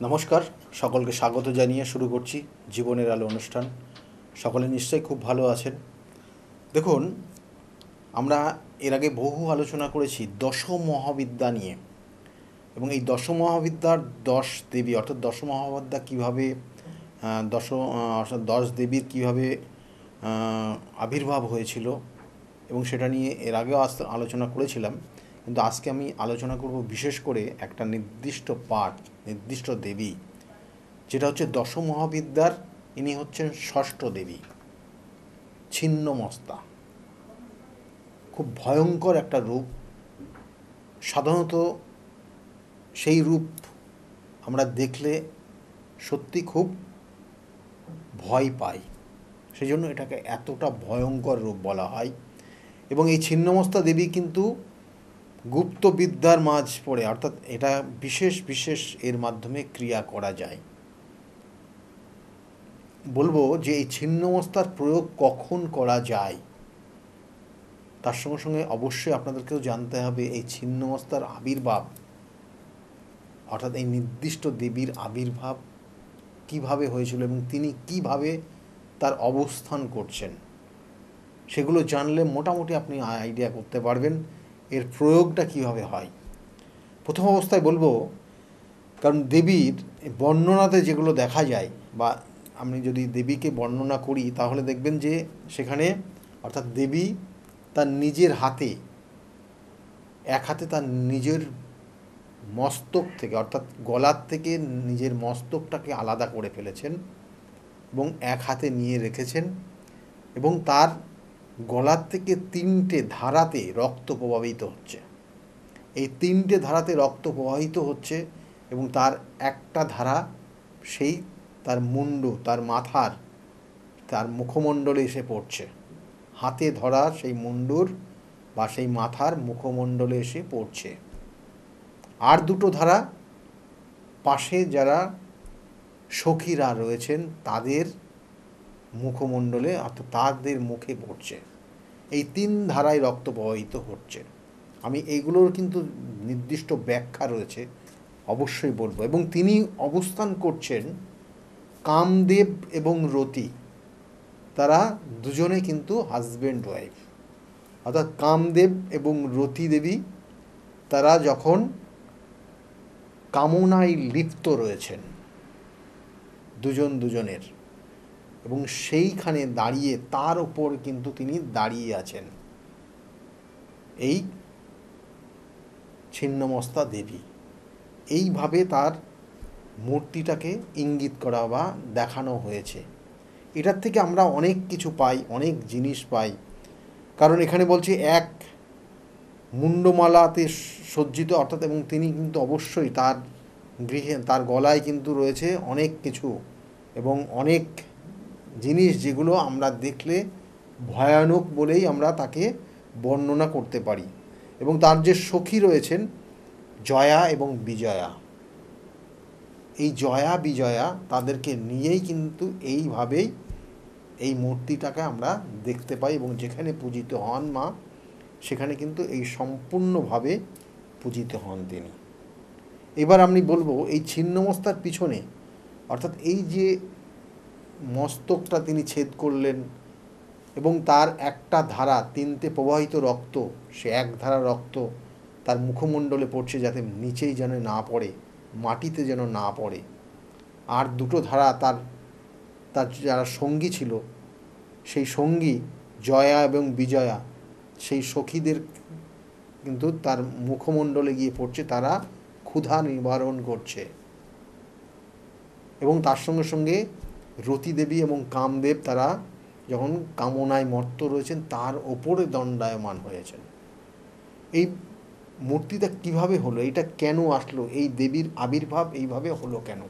নমস্কার, সকলকে স্বাগত জানিয়ে শুরু করছি জীবনের আলো অনুষ্ঠান। সকলে নিশ্চয়ই খুব ভালো আছেন। দেখুন, আমরা এর আগে বহু আলোচনা করেছি দশ মহাবিদ্যা নিয়ে, এবং এই দশ মহাবিদ্যার 10 দেবী অর্থাৎ দশ মহাবিদ্যা কীভাবে অর্থাৎ 10 দেবীর কীভাবে আবির্ভাব হয়েছিল এবং সেটা নিয়ে এর আগেও আলোচনা করেছিলাম। কিন্তু আজকে আমি আলোচনা করব বিশেষ করে একটা নির্দিষ্ট পাঠ, নির্দিষ্ট দেবী, যেটা হচ্ছে দশ মহাবিদ্যার ইনি হচ্ছেন ষষ্ঠ দেবী, ছিন্নমস্তা। খুব ভয়ঙ্কর একটা রূপ। সাধারণত সেই রূপ আমরা দেখলে সত্যি খুব ভয় পাই, সেই জন্য এটাকে এতটা ভয়ঙ্কর রূপ বলা হয়। এবং এই ছিন্নমস্তা দেবী কিন্তু গুপ্তবিদ্যার মাঝ পড়ে, অর্থাৎ এটা বিশেষ বিশেষ এর মাধ্যমে ক্রিয়া করা যায়। বলবো যে এই ছিন্নমস্তার প্রয়োগ কখন করা যায়, তার সঙ্গে সঙ্গে অবশ্যই আপনাদেরকেও জানতে হবে এই ছিন্নমস্তার আবির্ভাব, অর্থাৎ এই নির্দিষ্ট দেবীর আবির্ভাব কিভাবে হয়েছিল এবং তিনি কিভাবে তার অবস্থান করছেন, সেগুলো জানলে মোটামুটি আপনি আইডিয়া করতে পারবেন এর প্রয়োগটা কিভাবে হয়। প্রথম অবস্থায় বলবো, কারণ দেবীর বর্ণনাতে যেগুলো দেখা যায়, বা আমি যদি দেবীকে বর্ণনা করি তাহলে দেখবেন যে সেখানে অর্থাৎ দেবী তার নিজের হাতে, এক হাতে তার নিজের মস্তক থেকে অর্থাৎ গলার থেকে নিজের মস্তকটাকে আলাদা করে ফেলেছেন এবং এক হাতে নিয়ে রেখেছেন, এবং তার গলার থেকে 3টে ধারাতে রক্ত প্রবাহিত হচ্ছে। এই 3টে ধারাতে রক্ত প্রবাহিত হচ্ছে এবং তার একটা ধারা সেই তার মুন্ডু, তার মাথার, তার মুখমণ্ডলে এসে পড়ছে। হাতে ধরা সেই মুন্ডুর বা সেই মাথার মুখমণ্ডলে এসে পড়ছে। আর দুটো ধারা পাশে যারা সখীরা রয়েছেন তাদের মুখমণ্ডলে, অর্থাৎ তাদের মুখে পড়ছে। এই 3 ধারায় রক্ত প্রবাহিত হচ্ছে। আমি এইগুলোর কিন্তু নির্দিষ্ট ব্যাখ্যা রয়েছে, অবশ্যই বলবো। এবং তিনি অবস্থান করছেন কামদেব এবং রতি, তারা দুজনে কিন্তু হাজব্যান্ড ওয়াইফ। অর্থাৎ কামদেব এবং রতি দেবী তারা যখন কামনায় লিপ্ত রয়েছেন দুজনের, এবং সেইখানে দাঁড়িয়ে তার ওপর কিন্তু তিনি দাঁড়িয়ে আছেন এই ছিন্নমস্তা দেবী। এইভাবে তার মূর্তিটাকে ইঙ্গিত করা বা দেখানো হয়েছে। এটার থেকে আমরা অনেক কিছু পাই, অনেক জিনিস পাই। কারণ এখানে বলছে এক মুন্ডমালাতে সজ্জিত, অর্থাৎ এবং তিনি কিন্তু অবশ্যই তার গৃহে, তার গলায় কিন্তু রয়েছে অনেক কিছু এবং অনেক জিনিস যেগুলো আমরা দেখলে ভয়ানক বলেই আমরা তাকে বর্ণনা করতে পারি। এবং তার যে সখী রয়েছেন জয়া এবং বিজয়া, এই জয়া বিজয়া তাদেরকে নিয়েই কিন্তু এইভাবেই এই মূর্তিটাকে আমরা দেখতে পাই, এবং যেখানে পূজিত হন মা সেখানে কিন্তু এই সম্পূর্ণভাবে পূজিত হন তিনি। এবার আমি বলবো এই ছিন্নমস্তার পিছনে, অর্থাৎ এই যে মস্তকটা তিনি ছেদ করলেন এবং তার একটা ধারা 3টে প্রবাহিত রক্ত, সে এক ধারা রক্ত তার মুখমণ্ডলে পড়ছে যাতে নিচেই যেন না পড়ে, মাটিতে যেন না পড়ে। আর দুটো ধারা তার তার যারা সঙ্গী ছিল, সেই সঙ্গী জয়া এবং বিজয়া, সেই সখীদের কিন্তু তার মুখমণ্ডলে গিয়ে পড়ছে, তারা ক্ষুধা নিবারণ করছে। এবং তার সঙ্গে সঙ্গে রতি দেবী এবং কামদেব তারা যখন কামনায় মত্ত রয়েছেন তার ওপরে দণ্ডায়মান হয়েছেন। এই মূর্তিটা কিভাবে হলো, এটা কেন আসলো, এই দেবীর আবির্ভাব এইভাবে হলো কেন?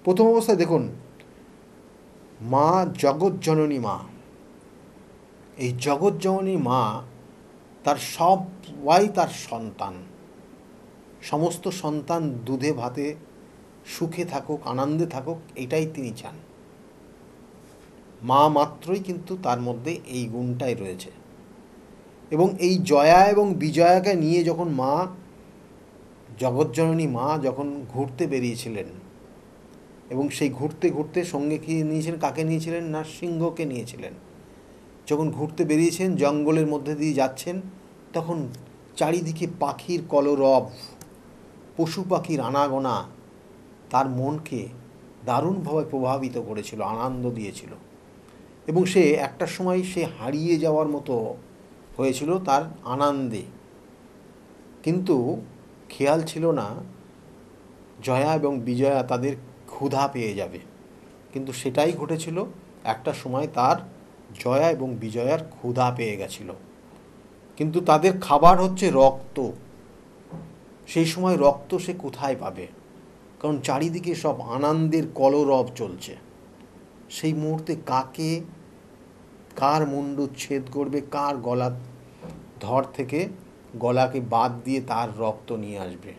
প্রথম অবস্থায় দেখুন, মা জগৎজননী মা, এই জগৎজননী মা তার সবাই তার সন্তান, সমস্ত সন্তান দুধে ভাতে সুখে থাকুক, আনন্দে থাকুক, এটাই তিনি চান। মা মাত্রই কিন্তু তার মধ্যে এই গুণটাই রয়েছে। এবং এই জয়া এবং বিজয়াকে নিয়ে যখন মা জগৎজননী মা যখন ঘুরতে বেরিয়েছিলেন এবং সেই ঘুরতে ঘুরতে সঙ্গে কি নিয়েছিলেন, কাকে নিয়েছিলেন না সিংহকে নিয়েছিলেন। যখন ঘুরতে বেরিয়েছেন জঙ্গলের মধ্যে দিয়ে যাচ্ছেন তখন চারিদিকে পাখির কলরব, পশু পাখির আনাগোনা তার মনকে দারুণভাবে প্রভাবিত করেছিল, আনন্দ দিয়েছিল এবং সে একটা সময় সে হারিয়ে যাওয়ার মতো হয়েছিল তার আনন্দে। কিন্তু খেয়াল ছিল না জয়া এবং বিজয়া তাদের ক্ষুধা পেয়ে যাবে, কিন্তু সেটাই ঘটেছিল। একটা সময় তার জয়া এবং বিজয়ার ক্ষুধা পেয়ে গেছিল, কিন্তু তাদের খাবার হচ্ছে রক্ত। সেই সময় রক্ত সে কোথায় পাবে, কারণ চারিদিকে সব আনন্দের কলরব চলছে। সেই মুহূর্তে কার মুন্ডু ছেদ করবে, কার গলা ধর থেকে গলাকে বাদ দিয়ে তার রক্ত নিয়ে আসবে,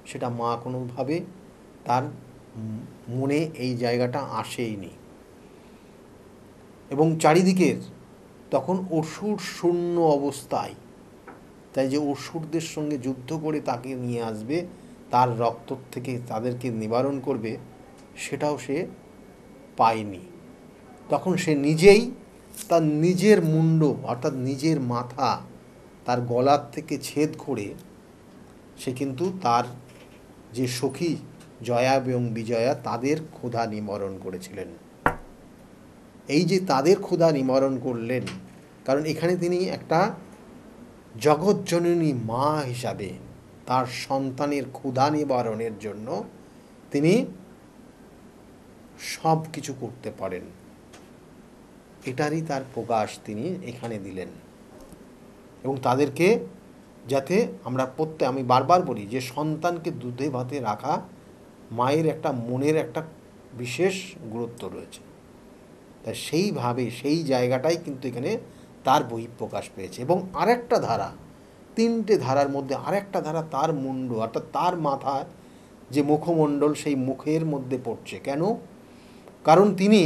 সেটা মা কোনোভাবে তার মনে এই জায়গাটা আসেইনি। এবং চারিদিকের তখন অসুর শূন্য অবস্থায়, তাই যে অসুরদের সঙ্গে যুদ্ধ করে তাকে নিয়ে আসবে, তার রক্ত থেকে তাদেরকে নিবারণ করবে, সেটাও সে পায়নি। তখন সে নিজেই তার নিজের মুন্ড অর্থাৎ নিজের মাথা তার গলার থেকে ছেদ করে সে কিন্তু তার যে সখী জয়া এবং বিজয়া তাদের ক্ষুধা নিবারণ করেছিলেন। এই যে তাদের ক্ষুধা নিবারণ করলেন, কারণ এখানে তিনি একটা জগৎজননী মা হিসাবে তার সন্তানের ক্ষুধা নিবারণের জন্য তিনি সব কিছু করতে পারেন, এটারই তার প্রকাশ তিনি এখানে দিলেন। এবং তাদেরকে যাতে আমি বারবার বলি যে সন্তানকে দুধে ভাতে রাখা মায়ের একটা মনের একটা বিশেষ গুরুত্ব রয়েছে, তাই সেইভাবে সেই জায়গাটাই কিন্তু এখানে তার বহিঃপ্রকাশ পেয়েছে। এবং আরেকটা ধারা, তিনটে ধারার মধ্যে আরেকটা ধারা তার মুন্ড অর্থাৎ তার মাথায় যে মুখমণ্ডল সেই মুখের মধ্যে পড়ছে। কেন? কারণ তিনি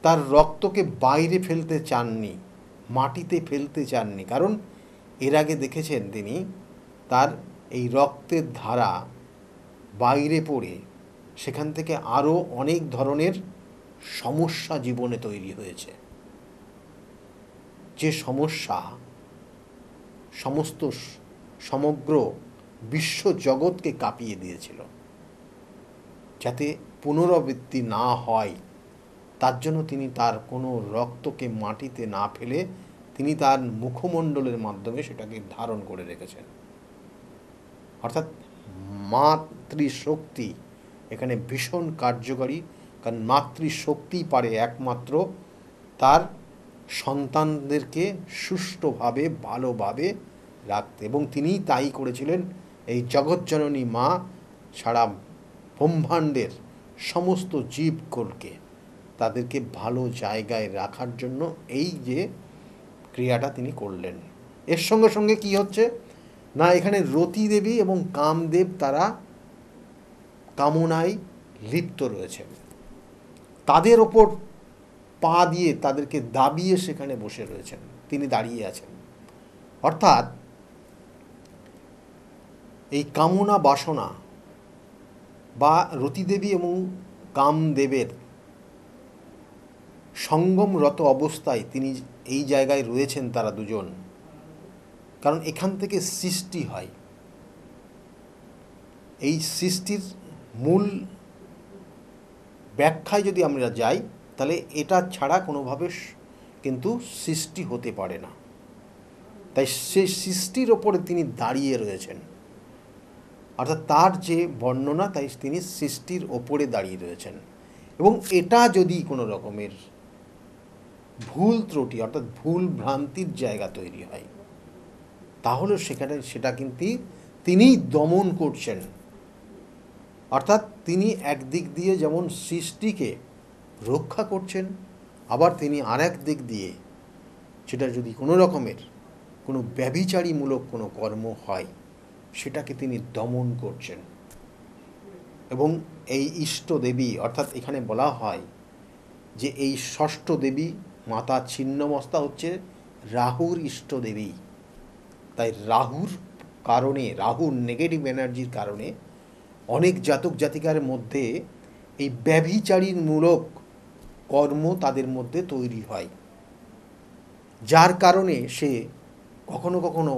তার রক্তকে বাইরে ফেলতে চাননি, মাটিতে ফেলতে চাননি। কারণ এর আগে দেখেছেন তিনি তার এই রক্তের ধারা বাইরে পড়ে সেখান থেকে আরও অনেক ধরনের সমস্যা জীবনে তৈরি হয়েছে, যে সমস্যা সমগ্র বিশ্ব জগৎকে কাঁপিয়ে দিয়েছিল। যাতে পুনরাবৃত্তি না হয় তার জন্য তিনি তার কোনো রক্তকে মাটিতে না ফেলে তিনি তার মুখমণ্ডলের মাধ্যমে সেটাকে ধারণ করে রেখেছেন। অর্থাৎ মাতৃশক্তি এখানে ভীষণ কার্যকারী, কারণ মাতৃশক্তিই পারে একমাত্র তার সন্তানদেরকে সুষ্ঠুভাবে ভালোভাবে রাখতে, এবং তিনিই তাই করেছিলেন। এই জগৎজননী মা সারা ব্রহ্মাণ্ডের সমস্ত জীবকুলকে তাদেরকে ভালো জায়গায় রাখার জন্য এই যে ক্রিয়াটা তিনি করলেন। এর সঙ্গে সঙ্গে কি হচ্ছে না, এখানে রতি দেবী এবং কামদেব তারা কামনায় লিপ্ত রয়েছেন, তাদের ওপর পা দিয়ে তাদেরকে দাবিয়ে সেখানে বসে রয়েছেন, তিনি দাঁড়িয়ে আছেন। অর্থাৎ এই কামনা বাসনা বা রতিদেবী এবং কামদেবের সঙ্গমরত অবস্থায় তিনি এই জায়গায় রয়েছেন তারা দুজন, কারণ এখান থেকে সৃষ্টি হয়। এই সৃষ্টির মূল ব্যাখ্যায় যদি আমরা যাই তাহলে এটা ছাড়া কোনোভাবে কিন্তু সৃষ্টি হতে পারে না। তাই সেই সৃষ্টির ওপরে তিনি দাঁড়িয়ে রয়েছেন, অর্থাৎ তার যে বর্ণনা, তাই তিনি সৃষ্টির ওপরে দাঁড়িয়ে রয়েছেন। এবং এটা যদি কোনো রকমের ভুল ত্রুটি অর্থাৎ ভুল ভ্রান্তির জায়গা তৈরি হয় তাহলে সেটা কিন্তু তিনিই দমন করছেন। অর্থাৎ তিনি একদিক দিয়ে যেমন সৃষ্টিকে রক্ষা করছেন, আবার তিনি আরেক দিক দিয়ে সেটা যদি কোনো রকমের কোনো ব্যভিচারীমূলক কোনো কর্ম হয় সেটাকে তিনি দমন করছেন। এবং এই ইষ্ট দেবী অর্থাৎ এখানে বলা হয় যে এই ষষ্ঠ দেবী মাতা ছিন্নমস্তা হচ্ছে রাহুর ইষ্ট দেবী, তাই রাহুর কারণে, রাহুর নেগেটিভ এনার্জির কারণে অনেক জাতক জাতিকার মধ্যে এই ব্যভিচারীমূলক কর্ম তাদের মধ্যে তৈরি হয়, যার কারণে সে কখনো কখনো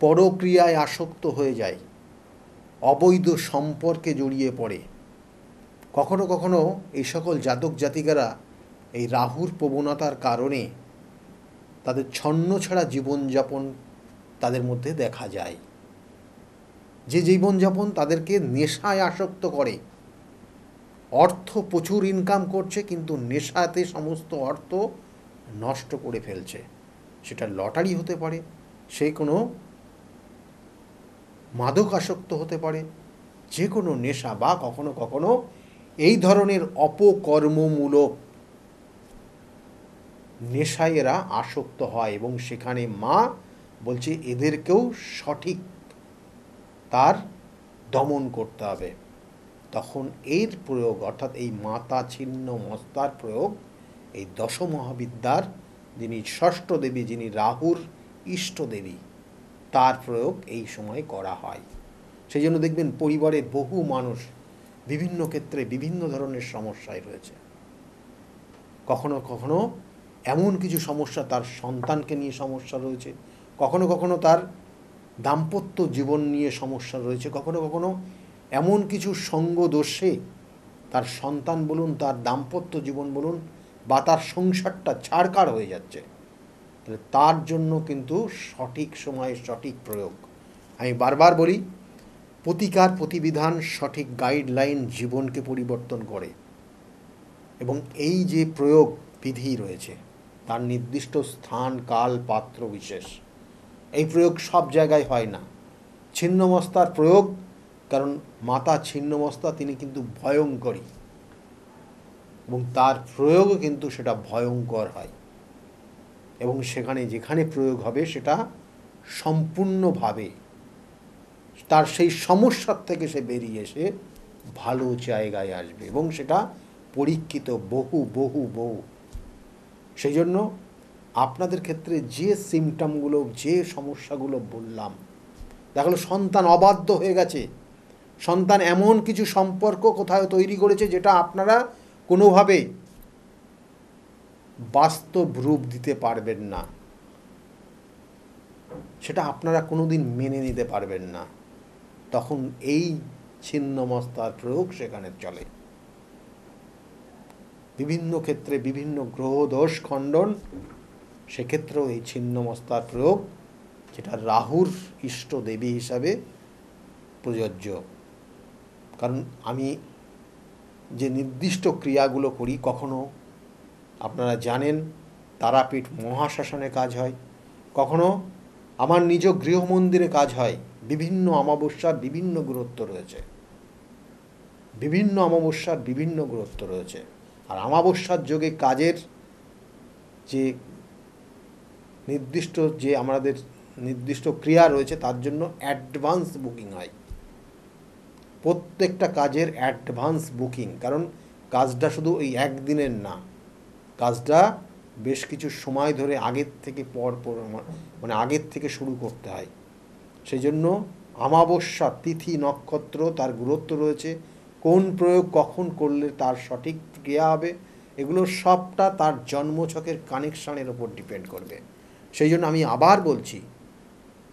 পরক্রিয়ায় আসক্ত হয়ে যায়, অবৈধ সম্পর্কে জড়িয়ে পড়ে। কখনো কখনো এই সকল জাতক জাতিকারা এই রাহুর প্রবণতার কারণে তাদের ছন্নছাড়া জীবনযাপন তাদের মধ্যে দেখা যায়, যে জীবনযাপন তাদেরকে নেশায় আসক্ত করে। অর্থ প্রচুর ইনকাম করছে, কিন্তু নেশাতে সমস্ত অর্থ নষ্ট করে ফেলছে। সেটা লটারি হতে পারে, সে কোনো মাদক আসক্ত হতে পারে, যে কোনো নেশা, বা কখনো কখনো এই ধরনের অপকর্মমূলক নেশায় এরা আসক্ত হয়, এবং সেখানে মা বলছে এদেরকেও সঠিক তার দমন করতে হবে। তখন এর প্রয়োগ, অর্থাৎ এই মাতা ছিন্ন মস্তার প্রয়োগ, এই দশ মহাবিদ্যার যিনি ষষ্ঠ দেবী, যিনি রাহুর ইষ্ট দেবী, তার প্রয়োগ এই সময় করা হয়। সেই জন্য দেখবেন পরিবারের বহু মানুষ বিভিন্ন ক্ষেত্রে বিভিন্ন ধরনের সমস্যায় রয়েছে। কখনো কখনো এমন কিছু সমস্যা, তার সন্তানকে নিয়ে সমস্যা রয়েছে, কখনো কখনো তার দাম্পত্য জীবন নিয়ে সমস্যা রয়েছে, কখনো কখনো এমন কিছু সঙ্গ দোষে তার সন্তান বলুন, তার দাম্পত্য জীবন বলুন, বা তার সংসারটা ছাড়খাড় হয়ে যাচ্ছে। তাহলে তার জন্য কিন্তু সঠিক সময়ে সঠিক প্রয়োগ। আমি বারবার বলি, প্রতিকার প্রতিবিধান, সঠিক গাইডলাইন জীবনকে পরিবর্তন করে, এবং এই যে প্রয়োগ বিধি রয়েছে তার নির্দিষ্ট স্থান, কাল, পাত্র বিশেষ। এই প্রয়োগ সব জায়গায় হয় না। ছিন্নমস্তার প্রয়োগ, কারণ মাতা ছিন্নমস্তা তিনি কিন্তু ভয়ঙ্করী, এবং তার প্রয়োগও কিন্তু সেটা ভয়ঙ্কর হয়, এবং সেখানে যেখানে প্রয়োগ হবে সেটা সম্পূর্ণভাবে তার সেই সমস্যার থেকে সে বেরিয়ে এসে ভালো জায়গায় আসবে, এবং সেটা পরীক্ষিত বহু বহু বহু। সেই জন্য আপনাদের ক্ষেত্রে যে সিমটমগুলো, যে সমস্যাগুলো বললাম, দেখা গেলো সন্তান অবাধ্য হয়ে গেছে, সন্তান এমন কিছু সম্পর্ক কোথাও তৈরি করেছে যেটা আপনারা কোনোভাবে বাস্তব রূপ দিতে পারবেন না, সেটা আপনারা কোনোদিন মেনে নিতে পারবেন না, তখন এই ছিন্নমস্তার প্রয়োগ সেখানে চলে। বিভিন্ন ক্ষেত্রে বিভিন্ন গ্রহ দোষ খণ্ডন, সেক্ষেত্রেও এই ছিন্নমস্তার প্রয়োগ, যেটা রাহুর ইষ্ট দেবী হিসাবে প্রযোজ্য। কারণ আমি যে নির্দিষ্ট ক্রিয়াগুলো করি, কখনো আপনারা জানেন তারাপীঠ মহাশ্মশানে কাজ হয়, কখনো আমার নিজ গৃহমন্দিরে কাজ হয়। বিভিন্ন অমাবস্যার বিভিন্ন গুরুত্ব রয়েছে, বিভিন্ন অমাবস্যার বিভিন্ন গুরুত্ব রয়েছে। আর অমাবস্যার যোগে কাজের যে আমাদের নির্দিষ্ট ক্রিয়া রয়েছে, তার জন্য অ্যাডভান্স বুকিং হয়। প্রত্যেকটা কাজের অ্যাডভান্স বুকিং, কারণ কাজটা শুধু ওই একদিনের না, কাজটা বেশ কিছু সময় ধরে আগের থেকে আগের থেকে শুরু করতে হয়। সেই জন্য অমাবস্যা তিথি নক্ষত্র তার গুরুত্ব রয়েছে, কোন প্রয়োগ কখন করলে তার সঠিক ক্রিয়া হবে, এগুলো সবটা তার জন্মছকের কানেকশানের ওপর ডিপেন্ড করবে। সেই জন্য আমি আবার বলছি,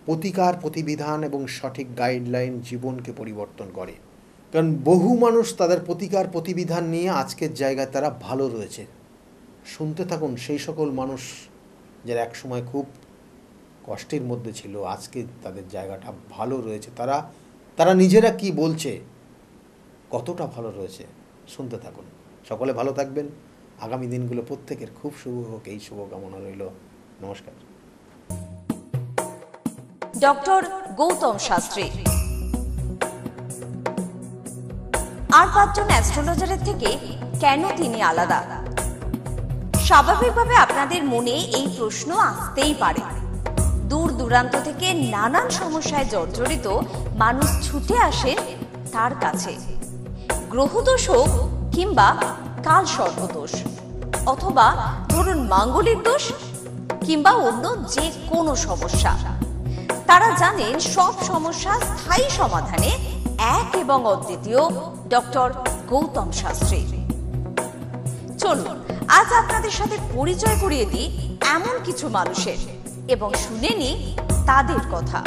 প্রতিকার প্রতিবিধান এবং সঠিক গাইডলাইন জীবনকে পরিবর্তন করে। কারণ বহু মানুষ তাদের প্রতিকার প্রতিবিধান নিয়ে আজকের জায়গায় তারা ভালো রয়েছে। শুনতে থাকুন সেই সকল মানুষ যারা একসময় খুব কষ্টের মধ্যে ছিল, আজকে তাদের জায়গাটা ভালো রয়েছে। তারা নিজেরা কি বলছে, কতটা ভালো রয়েছে, শুনতে থাকুন। সকলে ভালো থাকবেন। আগামী দিনগুলো প্রত্যেকের খুব শুভ হোক, এই শুভকামনা রইল। নমস্কার। ডক্টর গৌতম শাস্ত্রী আর 5 জন অ্যাস্ট্রোলজারের থেকে কেন তিনি আলাদা? স্বাভাবিকভাবে আপনাদের মনে এই প্রশ্ন আসতেই পারে। দূর দূরান্ত থেকে নানান সমস্যায় জর্জরিত মানুষ ছুটে আসে তার কাছে। গ্রহদোষ হোক কিংবা কাল সর্পদোষ, অথবা ধরুন মাঙ্গলিক দোষ, কিংবা অন্য যে কোনো সমস্যা, তারা জানেন সব সমস্যার স্থায়ী সমাধানে এক এবং অদ্বিতীয় ডক্টর গৌতম শাস্ত্রী। চলুন আজ আপনাদের সাথে পরিচয় করিয়ে দিই এমন কিছু মানুষের এবং শুনে নিই তাদের কথা।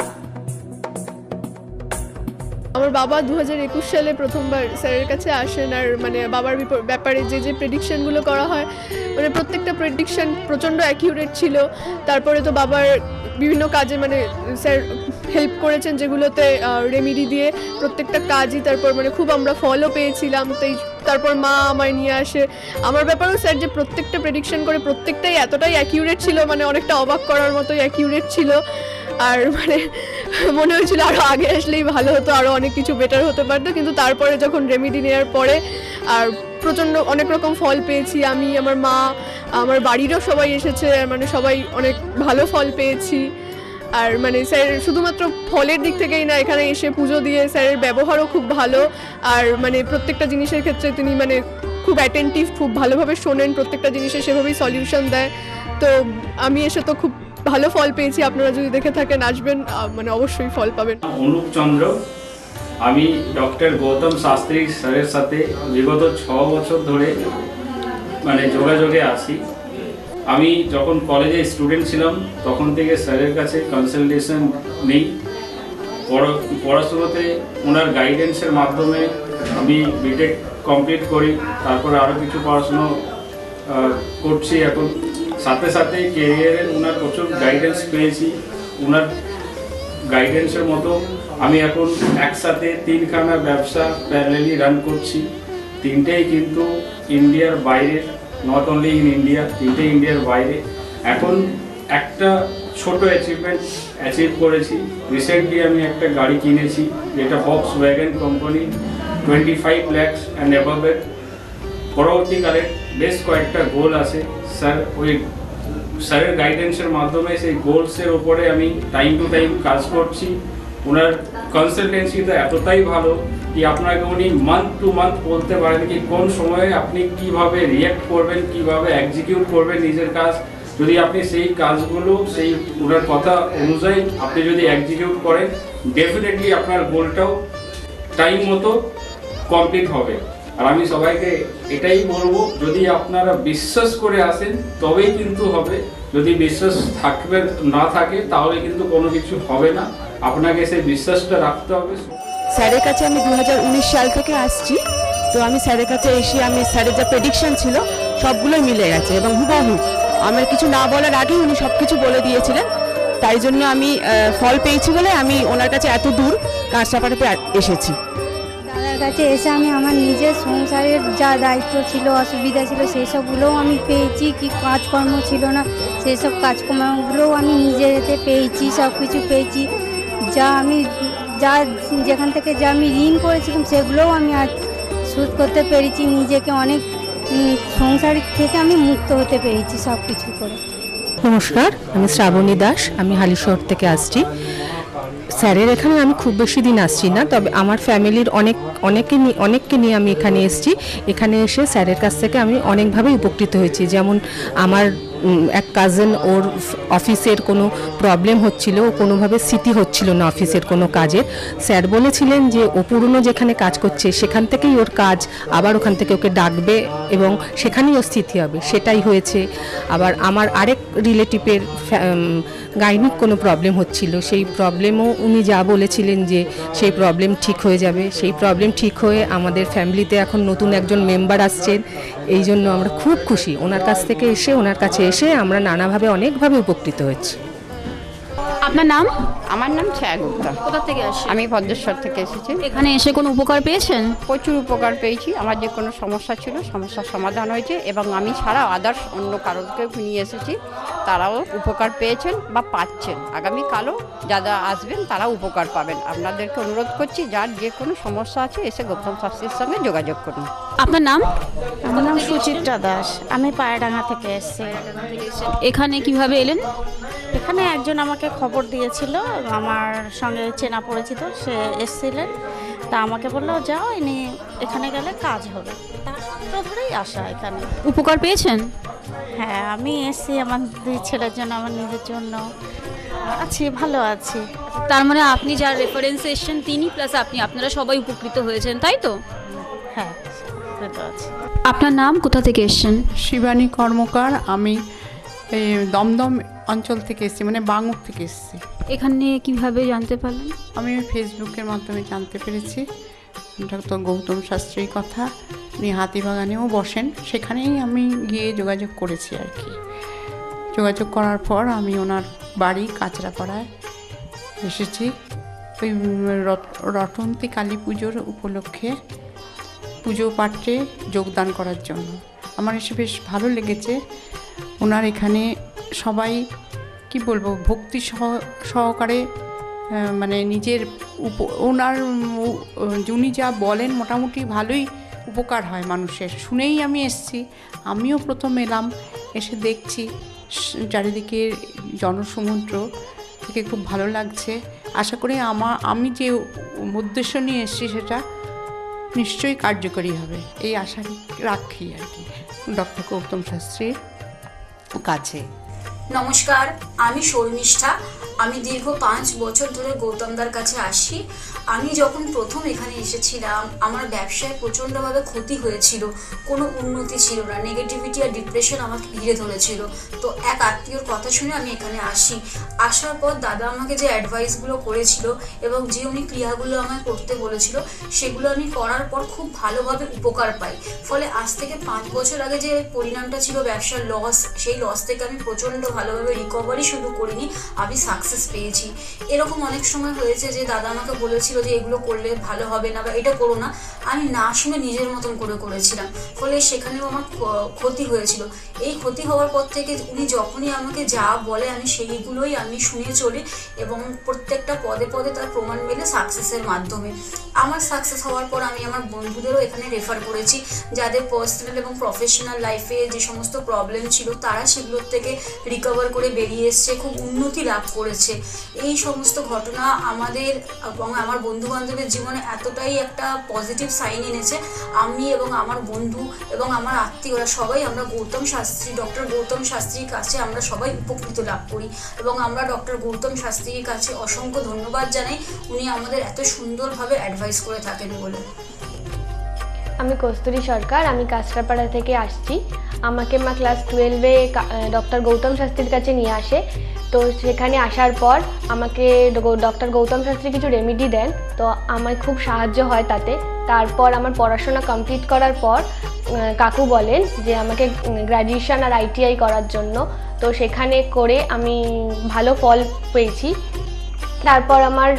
আমার বাবা 2021 সালে প্রথমবার স্যারের কাছে আসেন, আর মানে বাবার ব্যাপারে যে প্রেডিকশনগুলো করা হয়, মানে প্রত্যেকটা প্রেডিকশন প্রচণ্ড অ্যাকিউরেট ছিল। তারপরে তো বাবার বিভিন্ন কাজে মানে স্যার হেল্প করেছেন, যেগুলোতে রেমিডি দিয়ে প্রত্যেকটা কাজই তারপর মানে খুব আমরা ফলও পেয়েছিলাম। তারপর মা আমায় নিয়ে আসে। আমার ব্যাপারেও স্যার যে প্রত্যেকটা প্রেডিকশন করে প্রত্যেকটাই এতটাই অ্যাকিউরেট ছিল, মানে অনেকটা অবাক করার মতোই অ্যাকিউরেট ছিল। আর মানে মনে হয়েছিল আরও আগে আসলেই ভালো হতো, আরও অনেক কিছু বেটার হতে পারতো। কিন্তু তারপরে যখন রেমিডি নেওয়ার পরে আর প্রচণ্ড অনেক রকম ফল পেয়েছি আমি, আমার মা, আমার বাড়িরও সবাই এসেছে, মানে সবাই অনেক ভালো ফল পেয়েছি। আর মানে স্যার শুধুমাত্র ফলের দিক থেকেই না, এখানে এসে পুজো দিয়ে স্যারের ব্যবহারও খুব ভালো। আর মানে প্রত্যেকটা জিনিসের ক্ষেত্রে তিনি মানে খুব অ্যাটেন্টিভ, খুব ভালোভাবে শোনেন, প্রত্যেকটা জিনিসের সেভাবেই সলিউশন দেয়। তো আমি এসে তো খুব ভালো ফল পেয়েছি। আপনারা যদি দেখে থাকেন, আসবেন, মানে অবশ্যই ফল পাবেন। অনুপ চন্দ্র, আমি ডক্টর গৌতম শাস্ত্রী স্যারের সাথে বিগত 6 বছর ধরে মানে যোগাযোগে আছি। আমি যখন কলেজে স্টুডেন্ট ছিলাম তখন থেকে স্যারের কাছে কনসালটেশন নেই। পড়াশোনাতে ওনার গাইডেন্সের মাধ্যমে আমি বিটেক কমপ্লিট করি, তারপরে আরও কিছু পড়াশুনো করছি এখন। সাথে সাথে ক্যারিয়ারের ওনার প্রচুর গাইডেন্স পেয়েছি। ওনার গাইডেন্সের মতো আমি এখন একসাথে 3খানা ব্যবসা প্যারালালি রান করছি। 3টেই কিন্তু ইন্ডিয়ার বাইরে, নট অনলি ইন ইন্ডিয়া, 3টেই ইন্ডিয়ার বাইরে। এখন একটা ছোট অ্যাচিভ করেছি। রিসেন্টলি আমি একটা গাড়ি কিনেছি, যেটা Volkswagen কোম্পানি, 25 lakhs অ্যান্ড অ্যাবাভের। পরবর্তীকালে বেশ কয়েকটা গোল আছে। স্যারের গাইডেন্সের মাধ্যমে সেই গোলসের উপরে আমি টাইম টু টাইম কাজ করছি। ওনার কনসালটেন্সিটা এতটাই ভালো কি আপনাকে উনি মান্থ টু মান্থ বলতে পারেন কি কোন সময়ে আপনি কিভাবে রিঅ্যাক্ট করবেন, কিভাবে এক্সিকিউট করবেন নিজের কাজ। যদি আপনি সেই কাজগুলো সেই ওনার কথা অনুযায়ী আপনি যদি এক্সিকিউট করেন, ডেফিনেটলি আপনার গোলটাও টাইম মতো কমপ্লিট হবে। আর আমি সবাইকে এটাই বলবো, যদি আপনারা বিশ্বাস করে আসেন তবেই কিন্তু হবে। যদি বিশ্বাস না থাকে তাহলে কিন্তু কোনো কিছু হবে না। আপনাকে সেই বিশ্বাসটা রাখতে হবে। স্যারের কাছে আমি 2019 সাল থেকে আসছি। তো আমি স্যারের কাছে এসে আমি স্যারের যা প্রেডিকশন ছিল সবগুলোই মিলে গেছে এবং হুবহু আমার কিছু না বলার আগেই উনি সব কিছু বলে দিয়েছিলেন। তাই জন্য আমি ফল পেয়েছি বলে আমি ওনার কাছে এত দূর কাঁচরাপাড়াতে এসেছি। দাদার কাছে এসে আমি আমার নিজের সংসারের যা দায়িত্ব ছিল, অসুবিধা ছিল, সেই সবগুলোও আমি পেয়েছি। কি কাজকর্ম ছিল না, সেই সব কাজকর্মগুলোও আমি নিজের হাতে পেয়েছি, সব কিছু পেয়েছি। যেখান থেকে যা আমি ঋণ করেছিলাম সেগুলোও আমি আজ শোধ করতে পেরেছি। নিজেকে অনেক সংসার থেকে আমি মুক্ত হতে পেরেছি সব কিছু করে। নমস্কার, আমি শ্রাবণী দাস, আমি হালিশহর থেকে আসছি। স্যারের এখানে আমি খুব বেশি দিন আসছি না, তবে আমার ফ্যামিলির অনেককে নিয়ে আমি এখানে এসেছি। এখানে এসে স্যারের কাছ থেকে আমি অনেকভাবে উপকৃত হয়েছি। যেমন আমার এক কাজিন, ওর অফিসের কোনো প্রবলেম হচ্ছিল, ও কোনোভাবে স্থিতি হচ্ছিল না অফিসের কোনো কাজের। স্যার বলেছিলেন যে ও পুরনো যেখানে কাজ করছে সেখান থেকেই ওর কাজ, আবার ওখান থেকে ওকে ডাকবে এবং সেখানেই ওর স্থিতি হবে। সেটাই হয়েছে। আবার আমার আরেক রিলেটিভের গাইনিক কোনো প্রবলেম হচ্ছিল, সেই প্রবলেমও উনি যা বলেছিলেন যে সেই প্রবলেম ঠিক হয়ে যাবে, সেই প্রবলেম ঠিক হয়ে আমাদের ফ্যামিলিতে এখন নতুন একজন মেম্বার আসছেন। এই জন্য আমরা খুব খুশি। ওনার কাছে এসে আমরা নানাভাবে অনেকভাবে উপকৃত হয়েছি। আপনার নাম? আমার নাম ছায়া গুপ্তা। কোথা থেকে আসছেন? আমি ভদ্রেশ্বর থেকে এসেছি। এখানে এসে কোনো উপকার পেয়েছেন? প্রচুর উপকার পেয়েছি। আমার যে কোনো সমস্যা ছিল, সমস্যার সমাধান হয়েছে এবং আমি ছাড়া আদার্স অন্য কারোকে নিয়ে এসেছি, তারাও উপকার পেয়েছেন বা পাচ্ছেন। আগামীকালও যারা আসবেন তারা উপকার পাবেন। আপনাদেরকে অনুরোধ করছি, যার যে কোনো সমস্যা আছে এসে গৌতম শাস্ত্রীর সঙ্গে যোগাযোগ করুন। আপনার নাম? আমার নাম সুচিত্রা দাস, আমি পায়রাডাঙ্গা থেকে এসেছি। এখানে কিভাবে এলেন? এখানে একজন আমাকে খবর দিয়েছিল, আমার সঙ্গে চেনা পরিচিত, সে এসেছিলেন। তা আমাকে বললো যাও, ইনি এখানে গেলে কাজ হবে। তার সূত্র ধরেই আসা এখানে। উপকার পেয়েছেন? হ্যাঁ, আমি এসেছি আমার 2 ছেলের জন্য, আমার নিজের জন্য। আছি, ভালো আছি। তার মানে আপনি যার রেফারেন্সে এসেছেন তিনি প্লাস আপনি, আপনারা সবাই উপকৃত হয়েছেন, তাই তো? হ্যাঁ, ভালো আছি। আপনার নাম, কোথা থেকে এসেছেন? শিবানী কর্মকার। আমি এই দমদম অঞ্চল থেকে এসেছি, মানে বাঙুর থেকে এসেছি। এখানে কিভাবে জানতে পারলেন? আমি ফেসবুকের মাধ্যমে জানতে পেরেছি ডক্টর গৌতম শাস্ত্রীর কথা। উনি হাতিবাগানেও বসেন, সেখানেই আমি গিয়ে যোগাযোগ করেছি আর কি। যোগাযোগ করার পর আমি ওনার বাড়ি কাঁচরাপাড়ায় এসেছি ওই রটন্তী কালী পুজোর উপলক্ষে পুজো পাঠে যোগদান করার জন্য। আমার এসে বেশ ভালো লেগেছে। ওনার এখানে সবাই কি বলবো, ভক্তি সহকারে মানে নিজের ওনার উনি যা বলেন মোটামুটি ভালোই উপকার হয় মানুষের। শুনেই আমি এসেছি, আমিও প্রথম এলাম, এসে দেখছি চারিদিকে জনসমুদ্র থেকে খুব ভালো লাগছে। আশা করি আমি যে উদ্দেশ্য নিয়ে এসেছি সেটা নিশ্চয়ই কার্যকরী হবে, এই আশা রাখি আর কি ডক্টর গৌতম শাস্ত্রীর কাছে। নমস্কার, আমি শর্মিষ্ঠা। আমি দীর্ঘ 5 বছর ধরে গৌতমদার কাছে আসি। আমি যখন প্রথম এখানে এসেছিলাম আমার ব্যবসায় প্রচণ্ডভাবে ক্ষতি হয়েছিল, কোনো উন্নতি ছিল না, নেগেটিভিটি আর ডিপ্রেশন আমাকে ঘিরে ধরেছিল। তো এক আত্মীয়র কথা শুনে আমি এখানে আসি। আসার পর দাদা আমাকে যে অ্যাডভাইসগুলো করেছিল এবং যে উনি ক্রিয়াগুলো আমায় করতে বলেছিল সেগুলো আমি করার পর খুব ভালোভাবে উপকার পাই। ফলে আজ থেকে 5 বছর আগে যে পরিণামটা ছিল ব্যবসার লস, সেই লস থেকে আমি প্রচণ্ড ভালোভাবে রিকভারি শুধু করিনি, আমি সাকসেস পেয়েছি। এরকম অনেক সময় হয়েছে যে দাদা আমাকে বলেছিল যে এগুলো করলে ভালো হবে না বা এটা করো না, আমি না শুনে নিজের মতন করে করেছিলাম, ফলে সেখানেও আমার ক্ষতি হয়েছিল। এই ক্ষতি হওয়ার পর থেকে উনি যখনই আমাকে যা বলে আমি সেইগুলোই আমি শুনে চলি এবং প্রত্যেকটা পদে পদে তার প্রমাণ মেলে সাকসেসের মাধ্যমে। আমার সাকসেস হওয়ার পর আমি আমার বন্ধুদেরও এখানে রেফার করেছি, যাদের পার্সোনাল এবং প্রফেশনাল লাইফে যে সমস্ত প্রবলেম ছিল তারা সেগুলোর থেকে রিকভার করে বেরিয়ে এসছে, খুব উন্নতি লাভ করেছে। এই সমস্ত ঘটনা আমাদের এবং আমার বন্ধু বান্ধবের জীবনে এতটাই একটা পজিটিভ সাইন এনেছে, আমি এবং আমার বন্ধু এবং আমার আত্মীয়রা সবাই আমরা ডক্টর গৌতম শাস্ত্রীর কাছে আমরা সবাই উপকৃত লাভ করি এবং আমরা ডক্টর গৌতম শাস্ত্রীর কাছে অসংখ্য ধন্যবাদ জানাই, উনি আমাদের এত সুন্দরভাবে অ্যাডভাইস করে থাকেন বলে। আমি কস্তুরী সরকার, আমি কাঁচরাপাড়া থেকে আসছি। আমাকে মা ক্লাস 12-এ ডক্টর গৌতম শাস্ত্রীর কাছে নিয়ে আসে। তো সেখানে আসার পর আমাকে ডক্টর গৌতম শাস্ত্রী কিছু রেমেডি দেন, তো আমার খুব সাহায্য হয় তাতে। তারপর আমার পড়াশোনা কমপ্লিট করার পর কাকু বলেন যে আমাকে গ্র্যাজুয়েশন আর ITI করার জন্য। তো সেখানে করে আমি ভালো ফল পেয়েছি। তারপর আমার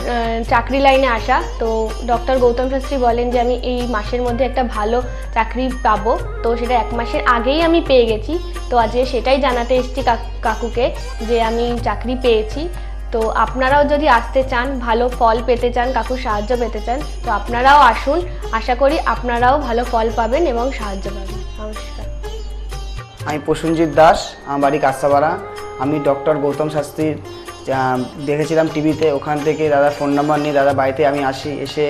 চাকরি লাইনে আসা, তো ডক্টর গৌতম শাস্ত্রী বলেন যে আমি এই মাসের মধ্যে একটা ভালো চাকরি পাবো, তো সেটা 1 মাসের আগেই আমি পেয়ে গেছি। তো আজকে সেটাই জানাতে এসেছি কাকুকে যে আমি চাকরি পেয়েছি। তো আপনারাও যদি আসতে চান, ভালো ফল পেতে চান, কাকুর সাহায্য পেতে চান, তো আপনারাও আসুন। আশা করি আপনারাও ভালো ফল পাবেন এবং সাহায্য পাবেন। নমস্কার। আমি প্রসেনজিৎ দাস, আমার বাড়ি কাঁচরাপাড়া। আমি ডক্টর গৌতম শাস্ত্রীর দেখেছিলাম টিভিতে, ওখান থেকে দাদার ফোন নাম্বার নিয়ে দাদা বাড়িতে আমি আসি। এসে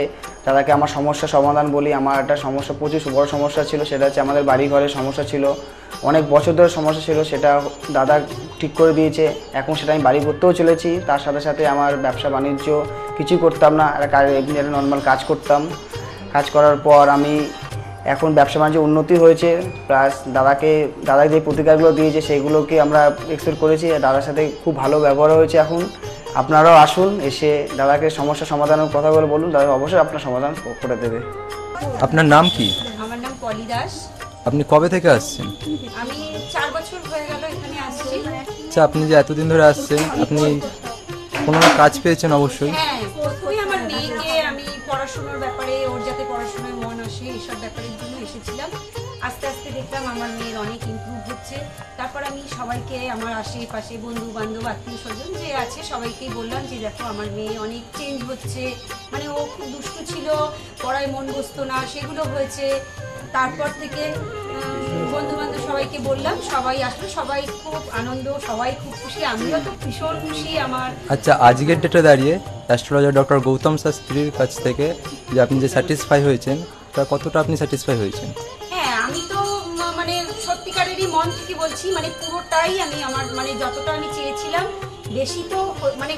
দাদাকে আমার সমস্যার সমাধান বলি। আমার একটা সমস্যা, প্রচুর বড় সমস্যা ছিল, সেটা হচ্ছে আমাদের বাড়ি ঘরের সমস্যা ছিল, অনেক বছর ধরে সমস্যা ছিল, সেটা দাদা ঠিক করে দিয়েছে। এখন সেটা আমি বাড়ি করতেও চলেছি। তার সাথে সাথে আমার ব্যবসা বাণিজ্য কিছুই করতাম না, এমনি একটা নর্মাল কাজ করতাম। কাজ করার পর আমি এখন ব্যবসা বাণিজ্য উন্নতি হয়েছে, প্লাস দাদাকে যে প্রতিকারগুলো দিয়েছে সেগুলোকে আমরা এক্সপেক্ট করেছি। দাদার সাথে খুব ভালো ব্যবহার হয়েছে। এখন আপনারাও আসুন, এসে দাদাকে সমস্যা সমাধানের কথাগুলো বলুন, দাদা অবশ্যই আপনার সমাধান করে দেবে। আপনার নাম কি? আমার নাম পলি দাস। আপনি কবে থেকে আসছেন? আমি 4 বছর হয়ে গেল এখানে আসছি। আচ্ছা, আপনি যে এতদিন ধরে আসছেন, আপনি কোনো কাজ পেয়েছেন? অবশ্যই। হ্যাঁ, প্রথমে আমার মেয়েকে আমি পড়াশোনার ব্যাপারে, ওর যাতে পড়াশোনায় মন আসে এইসব ব্যাপারের জন্য এসেছিলাম। আস্তে আস্তে দেখলাম আমার মেয়ের অনেক ইমপ্রুভ হচ্ছে। তারপর আমি সবাইকে, আমার আশেপাশে বন্ধু বান্ধব আত্মীয় স্বজন যে আছে সবাইকেই বললাম যে দেখো আমার মেয়ে অনেক চেঞ্জ হচ্ছে, মানে ও খুব দুষ্টু ছিল, পড়ায় মন বসতো না, সেগুলো হয়েছে। তারপর থেকে বন্ধু বান্ধব সবাইকে বললাম, সবাই আসলে সবাই খুব আনন্দ, সবাই খুব খুশি, আমিও তো ভীষণ খুশি। আমার আচ্ছা, আজকের ডেটে দাঁড়িয়ে অ্যাস্ট্রোলজার ডক্টর গৌতম শাস্ত্রীর কাছ থেকে যে আপনি যে স্যাটিসফাই হয়েছেন, তা কতটা আপনি স্যাটিসফাই হয়েছেন? হ্যাঁ, আমি তো মানে সত্যিকারেরই মন থেকে বলছি, মানে পুরোটাই আমি আমার মানে যতটা আমি চেয়েছিলাম বেশি তো মানে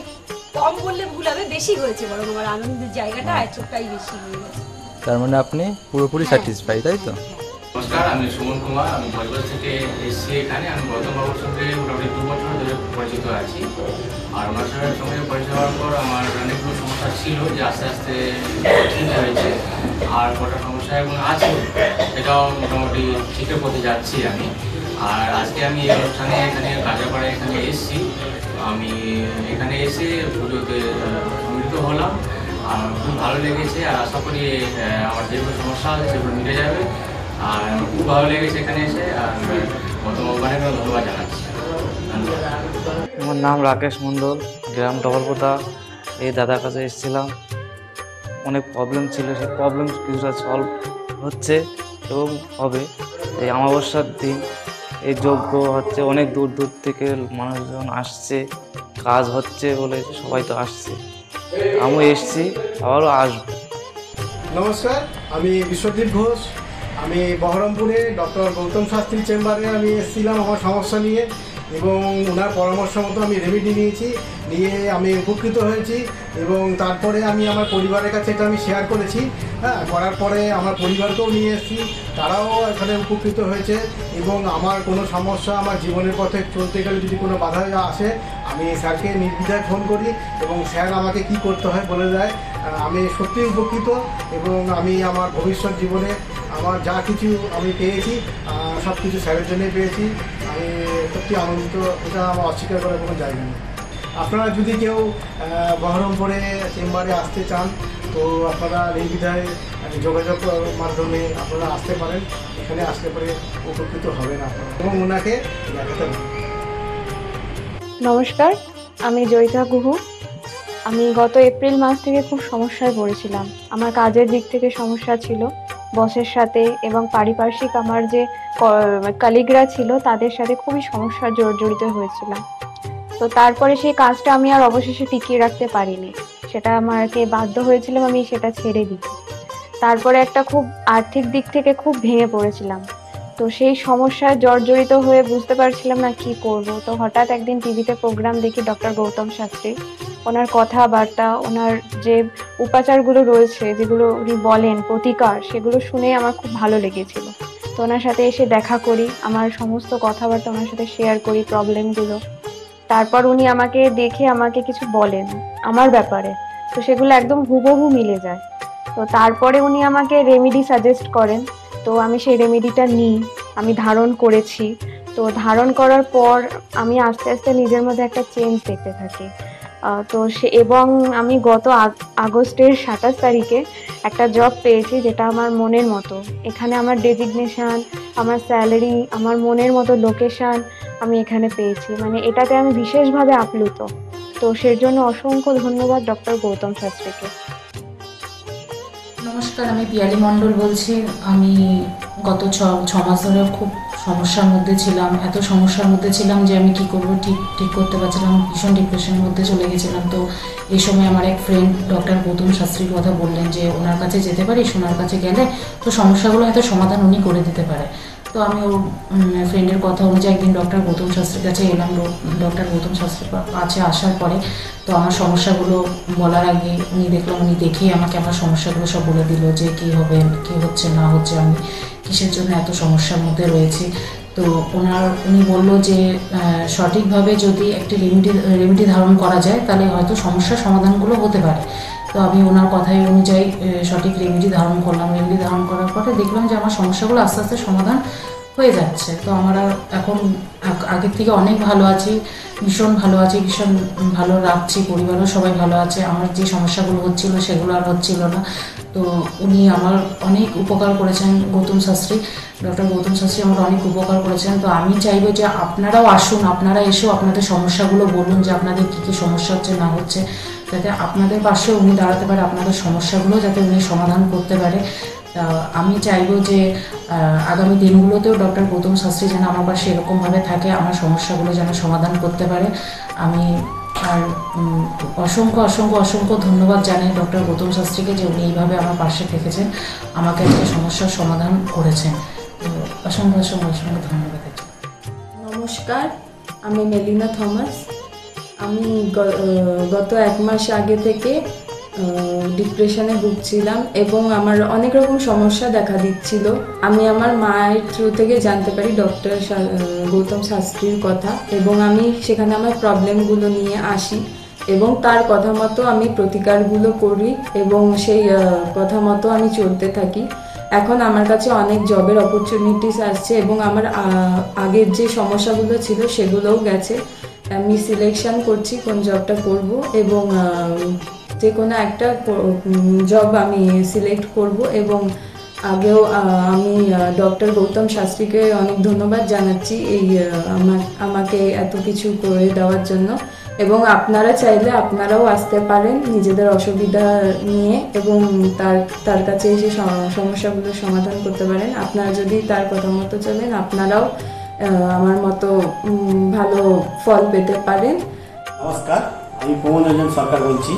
কম বললে ভুল হবে, বেশি হয়েছে, বরং আমার আনন্দের জায়গাটা এতটাই বেশি হয়ে গেছে। তার মানে আপনি পুরোপুরি স্যাটিসফাই, তাই তো? নমস্কার, আমি সুমন কুমার, আমি বজবজ থেকে এসেছি এখানে। আমি গৌতম বাবুর সঙ্গে মোটামুটি 2 বছর ধরে পরিচিত আছি। আর ওনার সঙ্গে পরিচয় হওয়ার পর আমার অনেকগুলো সমস্যা ছিল যে আস্তে আস্তে ঠিক হয়েছে, আর কটা সমস্যা এবং আছে সেটাও মোটামুটি ঠিকের পথে যাচ্ছি আমি। আর আজকে আমি এই অনুষ্ঠানে এখানে কাঁচরাপাড়ায় এখানে এসেছি। আমি এখানে এসে পুজোতে সম্মিলিত হলাম, আর খুব ভালো লেগেছে। আর আশা করি আমার যেগুলো সমস্যা আছে সেগুলো মিটে যাবে। আর খুব ভালো লেগেছে এখানে এসে। আর গতবারে ধন্যবাদ জানাচ্ছি। আমার নাম রাকেশ মণ্ডল, গ্রাম ডবলপোতা। এই দাদার কাছে এসেছিলাম, অনেক প্রবলেম ছিল, সেই প্রবলেম কিছুটা সলভ হচ্ছে এবং হবে। এই অমাবস্যার দিন এই যজ্ঞ হচ্ছে, অনেক দূর দূর থেকে মানুষজন আসছে, কাজ হচ্ছে বলে সবাই তো আসছে, আমিও এসছি, আবারও আসবো। নমস্কার, আমি বিশ্বজিৎ ঘোষ। আমি বহরমপুরে ডক্টর গৌতম শাস্ত্রী চেম্বারে আমি এসেছিলাম আমার সমস্যা নিয়ে, এবং ওনার পরামর্শ মতো আমি রেমেডি নিয়ে আমি উপকৃত হয়েছি। এবং তারপরে আমি আমার পরিবারের কাছে এটা আমি শেয়ার করেছি। করার পরে আমার পরিবারকেও নিয়ে এসেছি, তারাও এখানে উপকৃত হয়েছে। এবং আমার কোনো সমস্যা, আমার জীবনের পথে চলতে গেলে যদি কোনো বাধা আসে, আমি স্যারকে নির্দ্বিধায় ফোন করি এবং স্যার আমাকে কি করতে হয় বলে দেয়। আমি সত্যিই উপকৃত, এবং আমি আমার ভবিষ্যৎ জীবনে আমার যা কিছু আমি পেয়েছি সব কিছু স্যারের জন্যই পেয়েছি। আমি সত্যি আনন্দিত, এটা আমার অস্বীকার করার কোনো জায়গা নেই। আপনারা যদি কেউ বহরমপুরে চেম্বারে আসতে চান, তো আপনারা নির্দ্বিধায় যোগাযোগ মাধ্যমে আপনারা আসতে পারেন। এখানে আসলে পরে উপকৃত হবেন আপনারা এবং ওনাকে দেখাতে পারেন। নমস্কার, আমি জয়িতা গুহু। আমি গত এপ্রিল মাস থেকে খুব সমস্যায় পড়েছিলাম। আমার কাজের দিক থেকে সমস্যা ছিল, বসের সাথে এবং পারিপার্শ্বিক আমার যে কলিগরা ছিল তাদের সাথে খুবই সমস্যার জড়িত হয়েছিলাম। তো তারপরে সেই কাজটা আমি আর অবশেষে টিকিয়ে রাখতে পারিনি, সেটা আমাকে বাধ্য হয়েছিলাম আমি সেটা ছেড়ে দিতে। তারপরে একটা খুব আর্থিক দিক থেকে খুব ভেঙে পড়েছিলাম। তো সেই সমস্যায় জর্জরিত হয়ে বুঝতে পারছিলাম না কি করব। তো হঠাৎ একদিন টিভিতে প্রোগ্রাম দেখি ডক্টর গৌতম শাস্ত্রী। ওনার কথাবার্তা, ওনার যে উপাচারগুলো রয়েছে, যেগুলো উনি বলেন প্রতিকার, সেগুলো শুনে আমার খুব ভালো লেগেছিল। তো ওনার সাথে এসে দেখা করি, আমার সমস্ত কথাবার্তা ওনার সাথে শেয়ার করি, প্রবলেমগুলো। তারপর উনি আমাকে দেখে আমাকে কিছু বলেন আমার ব্যাপারে, তো সেগুলো একদম হুবহু মিলে যায়। তো তারপরে উনি আমাকে রেমেডি সাজেস্ট করেন। তো আমি সেই রেমেডিটা নিই, আমি ধারণ করেছি। তো ধারণ করার পর আমি আস্তে আস্তে নিজের মধ্যে একটা চেঞ্জ দেখতে থাকি। তো এবং আমি গত আগস্টের 27 তারিখে একটা জব পেয়েছি, যেটা আমার মনের মতো। এখানে আমার ডেজিগনেশন, আমার স্যালারি, আমার মনের মতো লোকেশন আমি এখানে পেয়েছি। মানে এটাতে আমি বিশেষভাবে আপ্লুত। তো সের জন্য অসংখ্য ধন্যবাদ ডক্টর গৌতম শাস্ত্রীকে। নমস্কার, আমি পিয়ালি মণ্ডল বলছি। আমি গত ছ মাস ধরে খুব সমস্যার মধ্যে ছিলাম, এত সমস্যার মধ্যে ছিলাম যে আমি কি করব ঠিক করতে পারছিলাম, ভীষণ ডিপ্রেশনের মধ্যে চলে গেছিলাম। তো এই সময় আমার এক ফ্রেন্ড ডক্টর গৌতম শাস্ত্রীর কথা বললেন যে ওনার কাছে যেতে পারিস, ওনার কাছে গেলে তো সমস্যাগুলো হয়তো সমাধান উনি করে দিতে পারে। তো আমি ওর ফ্রেন্ডের কথা অনুযায়ী একদিন ডক্টর গৌতম শাস্ত্রীর কাছে এলাম। ডক্টর গৌতম শাস্ত্রীর কাছে আসার পরে তো আমার সমস্যাগুলো বলার আগে উনি দেখেই আমাকে আমার সমস্যাগুলো সব বলে দিল যে কী হবে, কী হচ্ছে না হচ্ছে, আমি কিসের জন্য এত সমস্যার মধ্যে রয়েছি। তো উনি বলল যে সঠিকভাবে যদি একটি রেমেডি ধারণ করা যায় তাহলে হয়তো সমস্যার সমাধানগুলো হতে পারে। তো আমি ওনার কথাই অনুযায়ী সঠিক রেমেডি ধারণ করলাম। রেমেডি ধারণ করার পরে দেখলাম যে আমার সমস্যাগুলো আস্তে আস্তে সমাধান হয়ে যাচ্ছে। তো আমার এখন আগের থেকে অনেক ভালো আছি, ভীষণ ভালো আছি, ভীষণ ভালো রাখছি, পরিবারও সবাই ভালো আছে। আমার যে সমস্যাগুলো হচ্ছিল সেগুলো আর হচ্ছিল না। তো উনি আমার অনেক উপকার করেছেন, গৌতম শাস্ত্রী, ডক্টর গৌতম শাস্ত্রী আমার অনেক উপকার করেছেন। তো আমি চাইবো যে আপনারাও আসুন, আপনারা এসেও আপনাদের সমস্যাগুলো বলুন যে আপনাদের কী কী সমস্যা হচ্ছে না হচ্ছে, যাতে আপনাদের পাশে উনি দাঁড়াতে পারে, আপনাদের সমস্যাগুলো যাতে উনি সমাধান করতে পারে। আমি চাইবো যে আগামী দিনগুলোতেও ডক্টর গৌতম শাস্ত্রী যেন আমার পাশে এরকমভাবে থাকে, আমার সমস্যাগুলো যেন সমাধান করতে পারে। আমি আর অসংখ্য অসংখ্য অসংখ্য ধন্যবাদ জানাই ডক্টর গৌতম শাস্ত্রীকে যে উনি এইভাবে আমার পাশে থেকেছেন, আমাকে আজকে সমস্যার সমাধান করেছেন। তো অসংখ্য অসংখ্য অসংখ্য ধন্যবাদ। নমস্কার, আমি মেলিনা থমাস। আমি গত 1 মাস আগে থেকে ডিপ্রেশনে ভুগছিলাম এবং আমার অনেক রকম সমস্যা দেখা দিচ্ছিল। আমি আমার মায়ের থ্রু থেকে জানতে পারি ডক্টর গৌতম শাস্ত্রীর কথা এবং আমি সেখানে আমার প্রবলেমগুলো নিয়ে আসি এবং তার কথা মতো আমি প্রতিকারগুলো করি এবং সেই কথা মতো আমি চলতে থাকি। এখন আমার কাছে অনেক জবের অপরচুনিটিস আসছে এবং আমার আগের যে সমস্যাগুলো ছিল সেগুলোও গেছে। আমি সিলেকশন করছি কোন জবটা করব এবং যে কোনো একটা জব আমি সিলেক্ট করব এবং আগেও আমি ডক্টর গৌতম শাস্ত্রীকে অনেক ধন্যবাদ জানাচ্ছি এই আমাকে এত কিছু করে দেওয়ার জন্য। এবং আপনারা চাইলে আপনারাও আসতে পারেন নিজেদের অসুবিধা নিয়ে এবং তার কাছে এসে সমস্যাগুলোর সমাধান করতে পারেন। আপনারা যদি তার কথা মতো চলেন আপনারাও আমার মতো ভালো ফল পেতে পারেন। নমস্কার, আমি প্রমোদ রঞ্জন সরকার বলছি।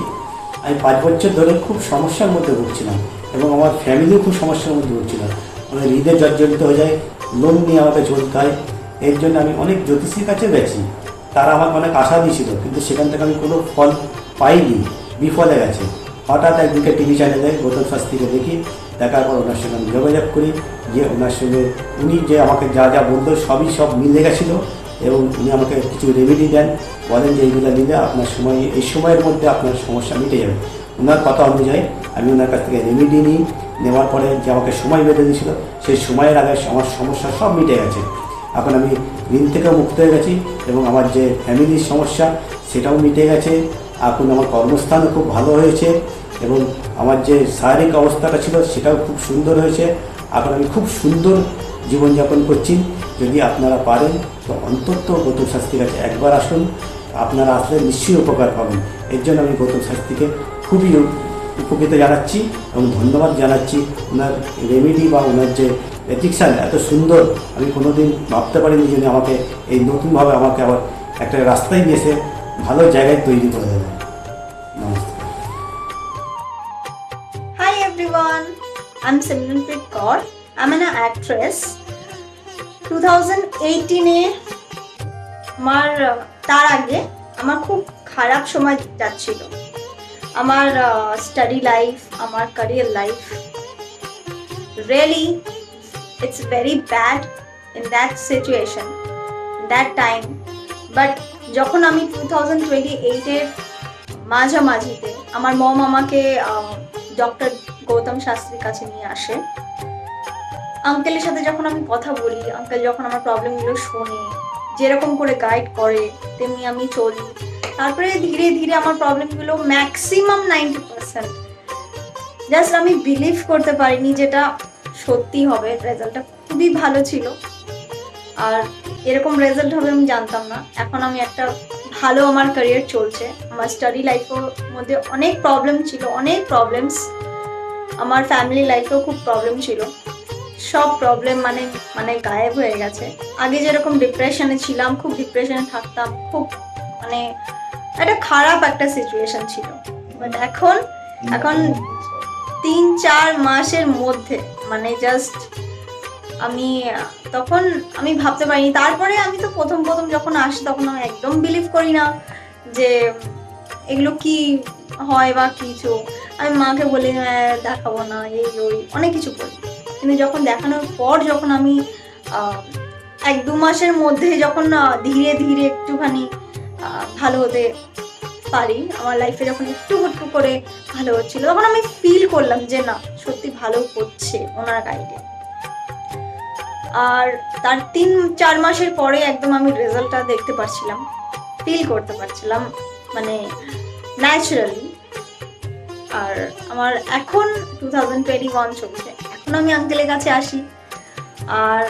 আমি 5 বছর ধরে খুব সমস্যার মধ্যে ভুগছিলাম এবং আমার ফ্যামিলিও খুব সমস্যার মধ্যে ভুগছিল। আমার হৃদয় জর্জরিত হয়ে যায়, লোন নিয়ে আমাকে চলতে হয়। এর জন্য আমি অনেক জ্যোতিষীর কাছে গেছি, তারা আমাকে অনেক আশা দিয়েছিল, কিন্তু সেখান থেকে আমি কোনো ফল পাইনি, বিফলে গেছে। হঠাৎ একদিকে টিভি চ্যানেলে গৌতম শাস্ত্রীকে দেখি, দেখার পর ওনার সঙ্গে আমি যোগাযোগ করি, যে ওনার সঙ্গে উনি যে আমাকে যা যা বলতো সব মিলে গেছিলো এবং উনি আমাকে কিছু রেমেডি দেন, বলেন যে এইগুলো নিলে আপনার এই সময়ের মধ্যে আপনার সমস্যা মিটে যাবে। ওনার কথা অনুযায়ী আমি ওনার কাছ থেকে রেমেডি নিই, নেওয়ার পরে যে আমাকে সময় বেঁধে দিয়েছিল সেই সময়ের আগে আমার সমস্যা সব মিটে গেছে। এখন আমি ঋণ থেকেও মুক্ত হয়ে গেছি এবং আমার যে ফ্যামিলির সমস্যা সেটাও মিটে গেছে। এখন আমার কর্মস্থানও খুব ভালো হয়েছে এবং আমার যে শারীরিক অবস্থাটা ছিল সেটাও খুব সুন্দর হয়েছে। এখন আমি খুব সুন্দর জীবনযাপন করছি। যদি আপনারা পারেন তো অন্তত গৌতম শাস্ত্রীর কাছে একবার আসুন, আপনারা আসলে নিশ্চয়ই উপকার পাবেন। এর জন্য আমি গৌতম শাস্ত্রীকে খুবই উপকৃত জানাচ্ছি এবং ধন্যবাদ জানাচ্ছি। ওনার রেমেডি বা ওনার যে এথিক্সান এত সুন্দর, আমি কোনোদিন ভাবতে পারিনি যে আমাকে এই নতুনভাবে আমাকে আবার একটা রাস্তায় নিয়ে এসে ভালো জায়গায় তৈরি করে দেবে। নমস্কার। Hi everyone, I'm Simranpreet Kaur. I'm an actress. 2018 তার আগে আমার খুব খারাপ সময় যাচ্ছিল। আমার স্টাডি লাইফ, আমার career life, really it's very bad in that situation, that time. But যখন আমি 2028 মাঝামাঝিতে আমার মম আমাকে ডক্টর গৌতম শাস্ত্রীর কাছে নিয়ে আসে। আঙ্কেলের সাথে যখন আমি কথা বলি, আঙ্কেল যখন আমার প্রবলেমগুলো শোনে, যেরকম করে গাইড করে তেমনি আমি চলি। তারপরে ধীরে ধীরে আমার প্রবলেমগুলো ম্যাক্সিমাম 90% জাস্ট আমি বিলিভ করতে পারিনি যেটা সত্যি হবে। রেজাল্টটা খুবই ভালো ছিল আর এরকম রেজাল্ট হবে আমি জানতাম না। এখন আমি একটা ভালো আমার ক্যারিয়ার চলছে। আমার স্টাডি লাইফের মধ্যে অনেক প্রবলেম ছিল, অনেক প্রবলেমস। আমার ফ্যামিলি লাইফেও খুব প্রবলেম ছিল, সব প্রবলেম মানে গায়েব হয়ে গেছে। আগে যেরকম ডিপ্রেশনে ছিলাম, খুব ডিপ্রেশনে থাকতাম, খুব একটা খারাপ একটা সিচুয়েশন ছিল। বাট এখন 3-4 মাসের মধ্যে জাস্ট তখন আমি ভাবতে পারিনি। তারপরে আমি তো প্রথম যখন আসি তখন আমি একদম বিলিভ করি না যে এগুলো কি হয় বা কিছু। আমি মাকে বলি দেখাবো না, এই ওই অনেক কিছু বলি। কিন্তু যখন দেখানোর পর যখন আমি 1-2 মাসের মধ্যে যখন ধীরে ধীরে একটুখানি ভালো হতে পারি, আমার লাইফে যখন একটু করে ভালো হচ্ছিল, তখন আমি ফিল করলাম যে না সত্যি ভালো হচ্ছে ওনার গাইডে। আর তার 3-4 মাসের পরে একদম আমি রেজাল্টটা দেখতে পারছিলাম, ফিল করতে পারছিলাম ন্যাচারালি। আর আমার এখন 2021 চলছে। এখন আমি আঙ্কেলের কাছে আসি আর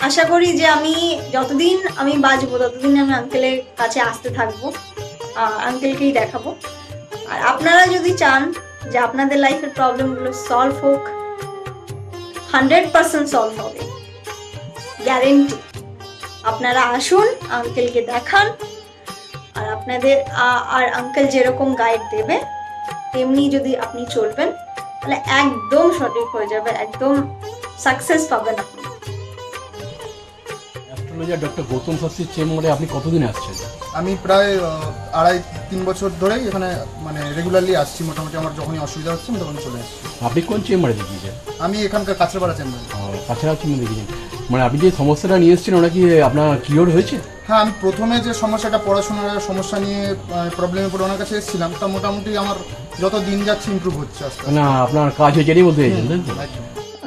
আশা করি যে আমি যতদিন আমি বাঁচবো ততদিন আমি আঙ্কেলের কাছে আসতে থাকবো, আঙ্কেলকেই দেখাবো। আর আপনারা যদি চান যে আপনাদের লাইফের প্রবলেমগুলো সলভ হোক, 100% সলভ হবে, গ্যারেন্টি। আপনারা আসুন, আঙ্কেলকে দেখান, আর আর আঙ্কেল যেরকম গাইড দেবে তেমনি যদি আপনি চলবেন তাহলে একদম সঠিক হয়ে যাবে, একদম সাকসেস পাবেন আপনি। অ্যাস্ট্রোলজার ডক্টর গৌতম শাস্ত্রীর চেম্বারে আপনি কতদিন আসছেন? আমি প্রায় 2.5-3 বছর ধরেই এখানে মানে রেগুলারলি আসছি। মোটামুটি আমার যখনই অসুবিধা হচ্ছে আমি তখন চলে আসছি। আপনি কোন চেম্বারে দেখিয়েছেন? আমি এখানকার কাছড়াপাড়া চেম্বারে। কাছাড়া চেম্বারে দেখিয়েছেন, মানে আপনি যে সমস্যাটা নিয়ে এসেছেন ওটা কি আপনার কিওর হয়েছে? হ্যাঁ, আমি প্রথমে যে সমস্যাটা পড়াশোনার সমস্যা নিয়ে প্রবলেমে পড়ে ওনার কাছে এসেছিলাম, তা মোটামুটি আমার যত দিন যাচ্ছে ইমপ্রুভ হচ্ছে আস্তে আস্তে। না আপনার কাজ হয়েছে এটাই বলতে চাইছেন?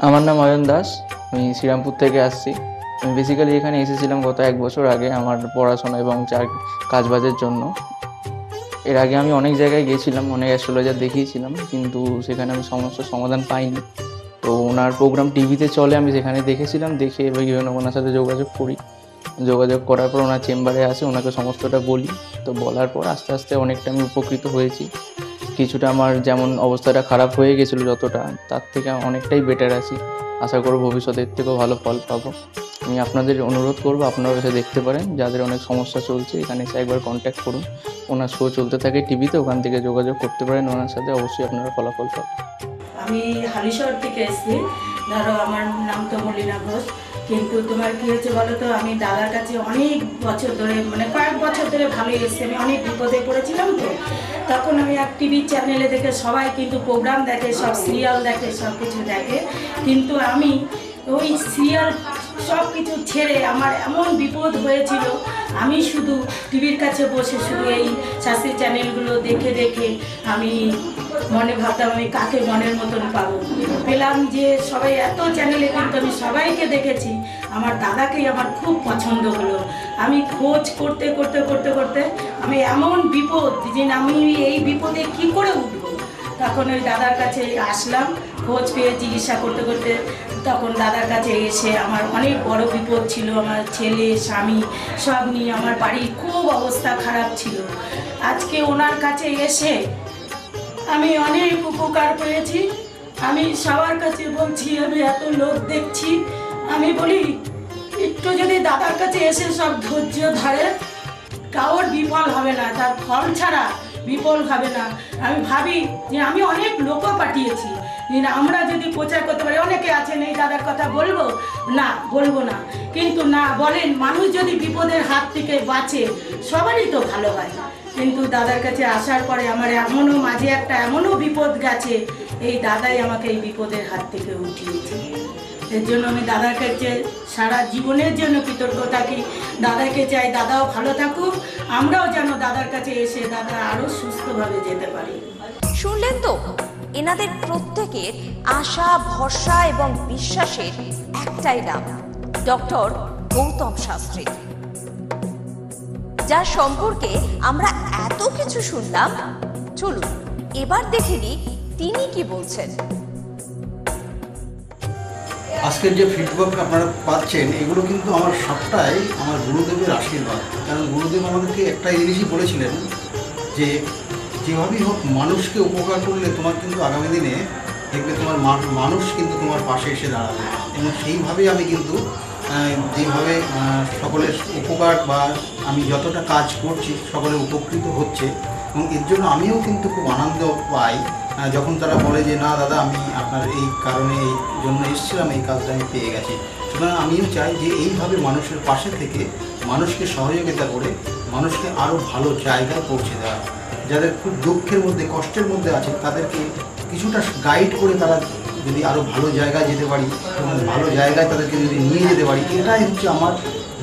আমার নাম অয়ন দাস, আমি শ্রীরামপুর থেকে আসছি। আমি বেসিক্যালি এখানে এসেছিলাম গত 1 বছর আগে আমার পড়াশোনা এবং কাজবাজের জন্য। এর আগে আমি অনেক জায়গায় গিয়েছিলাম, অনেক অ্যাস্ট্রোলজার দেখিয়েছিলাম, কিন্তু সেখানে আমি সমস্যার সমাধান পাইনি। তো ওনার প্রোগ্রাম টিভিতে চলে, আমি সেখানে দেখেছিলাম, দেখে বিভিন্ন ওনার সাথে যোগাযোগ করি। যোগাযোগ করার পর ওনার চেম্বারে আসে, ওনাকে সমস্তটা বলি। তো বলার পর আস্তে আস্তে অনেকটা আমি উপকৃত হয়েছি। কিছুটা আমার যেমন অবস্থাটা খারাপ হয়ে গেছিলো যতটা, তার থেকে অনেকটাই বেটার আছি। আশা করব ভবিষ্যতের থেকেও ভালো ফল পাবো। আমি আপনাদের অনুরোধ করবো আপনারা এসে দেখতে পারেন, যাদের অনেক সমস্যা চলছে এখানে এসে একবার কন্ট্যাক্ট করুন। ওনার শো চলতে থাকে টিভিতে, ওখান থেকে যোগাযোগ করতে পারেন ওনার সাথে, অবশ্যই আপনারা ফলাফল পাবেন। আমি হালিশহর থেকে এসেছি। ধরো আমার নাম তো মলিনা ঘোষ, কিন্তু তোমার কী হয়েছে বলো তো, আমি দাদার কাছে অনেক বছর ধরে মানে কয়েক বছর ধরে ভালোই এসেছি। আমি অনেক বিপদে পড়েছিলাম, তো তখন আমি এক টিভি চ্যানেলে দেখে, সবাই কিন্তু প্রোগ্রাম দেখে, সব সিরিয়াল দেখে, সব কিছু দেখে, কিন্তু আমি ওই সিরিয়াল সব কিছু ছেড়ে আমার এমন বিপদ হয়েছিল, আমি শুধু টিভির কাছে বসে শুধু এই শাস্ত্রীয় চ্যানেলগুলো দেখে দেখে আমি মনে ভাবতাম আমি কাকে মনের মতন পাবো। পেলাম যে সবাই এত চ্যানেলে, কিন্তু আমি সবাইকে দেখেছি, আমার দাদাকেই আমার খুব পছন্দ হলো। আমি খোঁজ করতে করতে করতে করতে আমি এমন বিপদ যে আমি এই বিপদে কি করে উঠবো, তখন ওই দাদার কাছে আসলাম। খোঁজ পেয়ে চিকিৎসা করতে করতে তখন দাদার কাছে এসে আমার অনেক বড় বিপদ ছিল, আমার ছেলে স্বামী সব নিয়ে আমার বাড়ির খুব অবস্থা খারাপ ছিল। আজকে ওনার কাছে এসে আমি অনেক উপকার পেয়েছি। আমি সবার কাছে বলছি, আমি এত লোক দেখছি, আমি বলি একটু যদি দাদার কাছে এসে সব ধৈর্য ধরে, কারোর বিফল হবে না, তার ফল ছাড়া বিফল হবে না। আমি ভাবি যে আমি অনেক লোকও পাঠিয়েছি, আমরা যদি প্রচার করতে পারি, অনেকে আছেন এই দাদার কথা বলবো না, বলবো না, কিন্তু না বলেন, মানুষ যদি বিপদের হাত থেকে বাঁচে সবারই তো ভালো হয়। কিন্তু দাদার কাছে আসার পরে আমার এমনও মাঝে একটা এমনও বিপদ গেছে, এই দাদাই আমাকে এই বিপদের হাত থেকে উঠিয়েছে। এর জন্য আমি দাদার কাছে সারা জীবনের জন্য কৃতজ্ঞ থাকি। দাদাকে চাই দাদাও ভালো থাকুক, আমরাও যেন দাদার কাছে এসে দাদা আরও সুস্থভাবে যেতে পারি। শুনলেন তো, এনাদের প্রত্যেকের আশা, ভরসা এবং বিশ্বাসের একটাই নাম, ডক্টর গৌতম শাস্ত্রী, যার সম্পর্কে আমরা এত কিছু শুনলাম। চলুন এবার দেখে নিই তিনি কি বলছেন। আজকের যে ফিডব্যাক আপনারা পাচ্ছেন, এগুলো কিন্তু আমার সবটাই আমার গুরুদেবের আশীর্বাদ। কারণ গুরুদেব আমাদেরকে একটা জিনিসই বলেছিলেন যে যেভাবেই হোক মানুষকে উপকার করলে তোমার কিন্তু আগামী দিনে দেখবে তোমার মানুষ কিন্তু তোমার পাশে এসে দাঁড়াবে। এবং সেইভাবেই আমি কিন্তু যেভাবে সকলের উপকার বা আমি যতটা কাজ করছি সকলে উপকৃত হচ্ছে, এবং এর জন্য আমিও কিন্তু খুব আনন্দ পাই যখন তারা বলে যে না দাদা, আমি আপনার এই কারণে এই জন্য এসেছিলাম, এই কাজটা আমি পেয়ে গেছি। সুতরাং আমিও চাই যে এইভাবে মানুষের পাশে থেকে মানুষকে সহযোগিতা করে মানুষকে আরও ভালো জায়গায় পৌঁছে দেওয়া। যাদের খুব দুঃখের মধ্যে, কষ্টের মধ্যে আছে, তাদেরকে কিছুটা গাইড করে তারা যদি আরও ভালো জায়গায় যেতে পারি এবং ভালো জায়গায় তাদেরকে যদি নিয়ে যেতে পারি, এটাই হচ্ছে আমার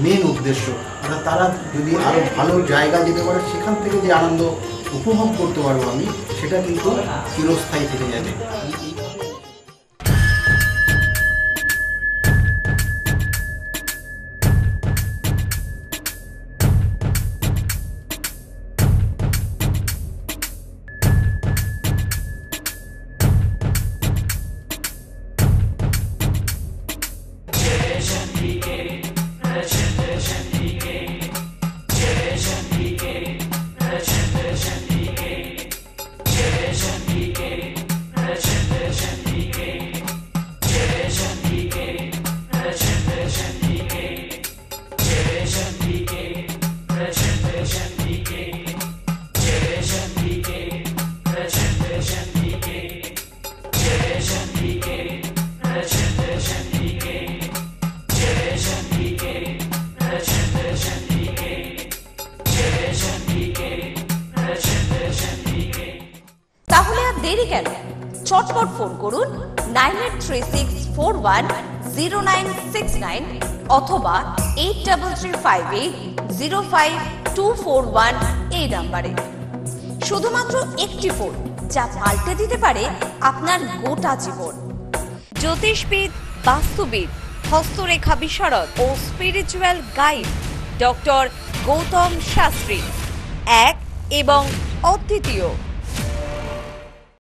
মেন উদ্দেশ্য। অর্থাৎ তারা যদি আরও ভালো জায়গায় যেতে পারে, সেখান থেকে যে আনন্দ উপভোগ করতে পারবো আমি, সেটা কিন্তু চিরস্থায়ী থেকে যাবে। Jai Shambhike, Jai Shambhike, Jai Shambhike, Jai Shambhike. তৎপর ফোন করুন 9836410969 অথবা 8335805241 এই নাম্বারে। শুধুমাত্র একটি ফোন, যা পাল্টে দিতে পারে আপনার গোটা জীবন। জ্যোতিষবিদ, বাস্তুবিদ, হস্তরেখা বিশারদ ও spiritual guide doctor Gautam Shastri, এক এবং অদ্বিতীয়।